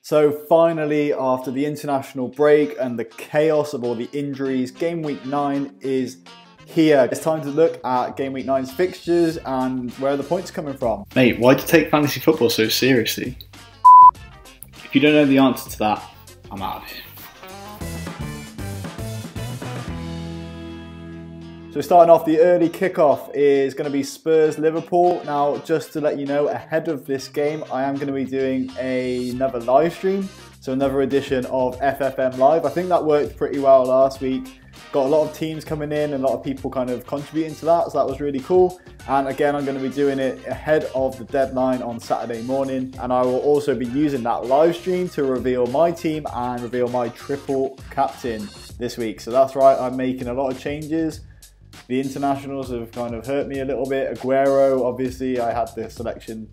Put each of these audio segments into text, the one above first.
So finally, after the international break and the chaos of all the injuries, Game Week 9 is here. It's time to look at Game Week 9's fixtures and where are the points coming from. Mate, why do you take fantasy football so seriously? If you don't know the answer to that, I'm out of here. So starting off, the early kickoff is going to be Spurs Liverpool. Now, just to let you know, ahead of this game, I am going to be doing another live stream. So another edition of FFM Live. I think that worked pretty well last week. Got a lot of teams coming in and a lot of people kind of contributing to that. So that was really cool. And again, I'm going to be doing it ahead of the deadline on Saturday morning. And I will also be using that live stream to reveal my team and reveal my triple captain this week. So that's right, I'm making a lot of changes. The internationals have kind of hurt me a little bit. Aguero, obviously, I had the selection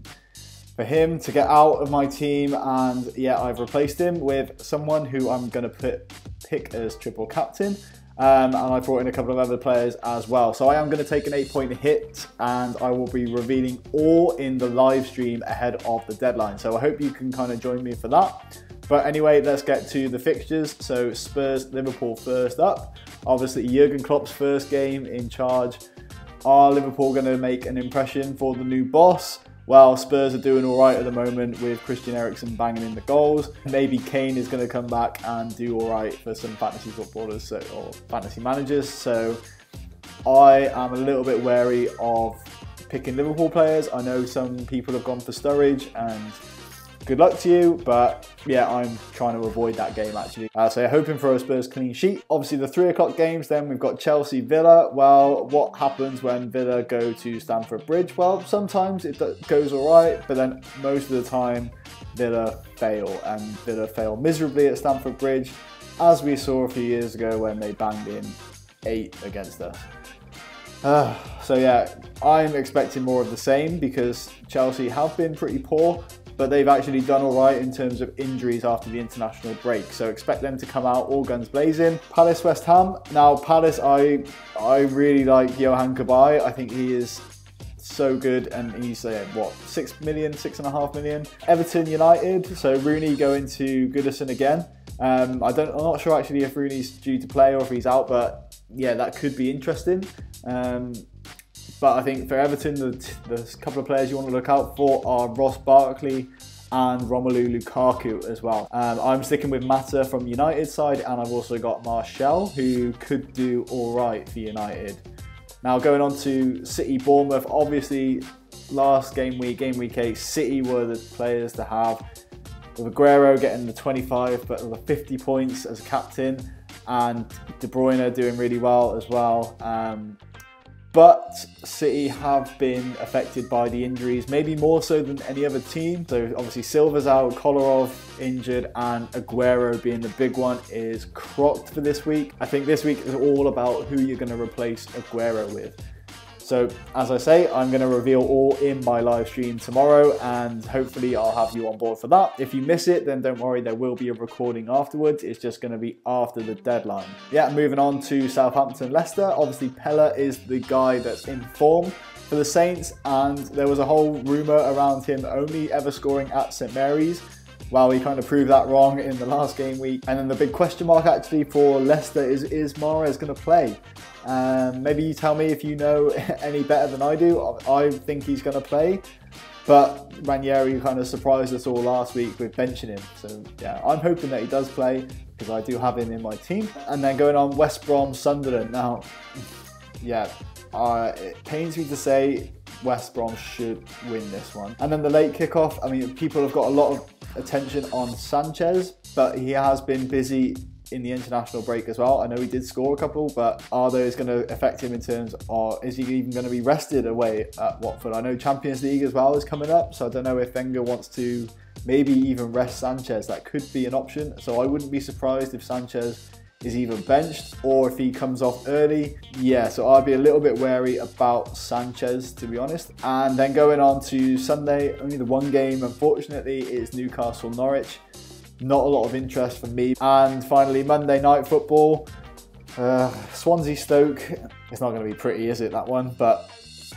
for him to get out of my team. And yeah, I've replaced him with someone who I'm going to pick as triple captain. And I brought in a couple of other players as well. So I am going to take an 8-point hit and I will be revealing all in the live stream ahead of the deadline. So I hope you can kind of join me for that. But anyway, let's get to the fixtures. So Spurs Liverpool first up. Obviously Jurgen Klopp's first game in charge. Are Liverpool going to make an impression for the new boss? Well, Spurs are doing all right at the moment with Christian Eriksen banging in the goals. Maybe Kane is going to come back and do all right for some fantasy footballers or fantasy managers. So I am a little bit wary of picking Liverpool players. I know some people have gone for Sturridge and good luck to you, but yeah, I'm trying to avoid that game actually. So yeah, hoping for a Spurs clean sheet. Obviously the 3 o'clock games, then we've got Chelsea Villa. Well, what happens when Villa go to Stamford Bridge? Well, sometimes it goes all right, but then most of the time Villa fail, and Villa fail miserably at Stamford Bridge, as we saw a few years ago when they banged in 8 against us. So yeah, I'm expecting more of the same because Chelsea have been pretty poor, but they've actually done all right in terms of injuries after the international break. So expect them to come out all guns blazing. Palace West Ham. Now Palace, I really like Johan Cabaye. I think he is so good, and he's what, 6 million, 6.5 million. Everton United. So Rooney going to Goodison again. I'm not sure actually if Rooney's due to play or if he's out, but yeah, that could be interesting. But I think for Everton, the couple of players you want to look out for are Ross Barkley and Romelu Lukaku as well. I'm sticking with Mata from United side, and I've also got Martial, who could do all right for United. Now going on to City Bournemouth, obviously last game week 8, City were the players to have, with Aguero getting the 25 but the 50 points as captain, and De Bruyne doing really well as well. But City have been affected by the injuries, maybe more so than any other team. So obviously Silva's out, Kolarov injured, and Aguero being the big one is crocked for this week. I think this week is all about who you're going to replace Aguero with. So as I say, I'm going to reveal all in my live stream tomorrow, and hopefully I'll have you on board for that. If you miss it, then don't worry, there will be a recording afterwards. It's just going to be after the deadline. Yeah, moving on to Southampton Lester. Obviously Pella is the guy that's in form for the Saints, and there was a whole rumour around him only ever scoring at St Mary's. Well, he kind of proved that wrong in the last game week. And then the big question mark actually for Leicester is Mahrez going to play? Maybe you tell me if you know any better than I do. I think he's going to play. But Ranieri kind of surprised us all last week with benching him. So yeah, I'm hoping that he does play because I do have him in my team. And then going on, West Brom Sunderland. Now, yeah, it pains me to say West Brom should win this one. And then the late kickoff, I mean, people have got a lot of attention on Sanchez, but he has been busy in the international break as well. I know he did score a couple, but are those going to affect him in terms of, is he even going to be rested away at Watford? I know Champions League as well is coming up, so I don't know if Wenger wants to maybe even rest Sanchez. That could be an option. So I wouldn't be surprised if Sanchez is either benched or if he comes off early. Yeah, so I'd be a little bit wary about Sanchez, to be honest. And then going on to Sunday, only the one game, unfortunately, is Newcastle Norwich. Not a lot of interest from me. And finally, Monday night football. Swansea Stoke. It's not going to be pretty, is it, that one? But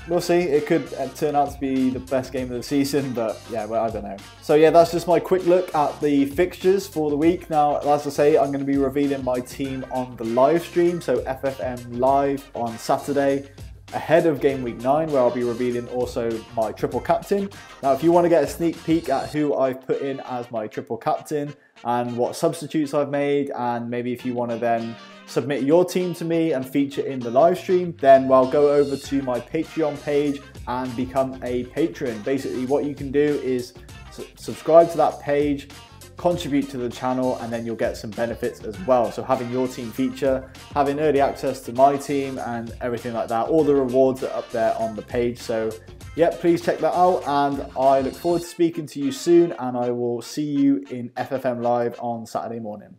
We'll see. It could turn out to be the best game of the season, but yeah, well, I don't know. So yeah, that's just my quick look at the fixtures for the week. Now, as I say, I'm going to be revealing my team on the live stream, so FFM Live on Saturday, ahead of Game Week 9, where I'll be revealing also my triple captain. Now, if you want to get a sneak peek at who I've put in as my triple captain and what substitutes I've made, and maybe if you want to then submit your team to me and feature in the live stream, then well, go over to my Patreon page and become a patron. Basically, what you can do is subscribe to that page, contribute to the channel, and then you'll get some benefits as well. So having your team feature, having early access to my team and everything like that, all the rewards are up there on the page. So yeah, please check that out, and I look forward to speaking to you soon, and I will see you in FFM Live on Saturday morning.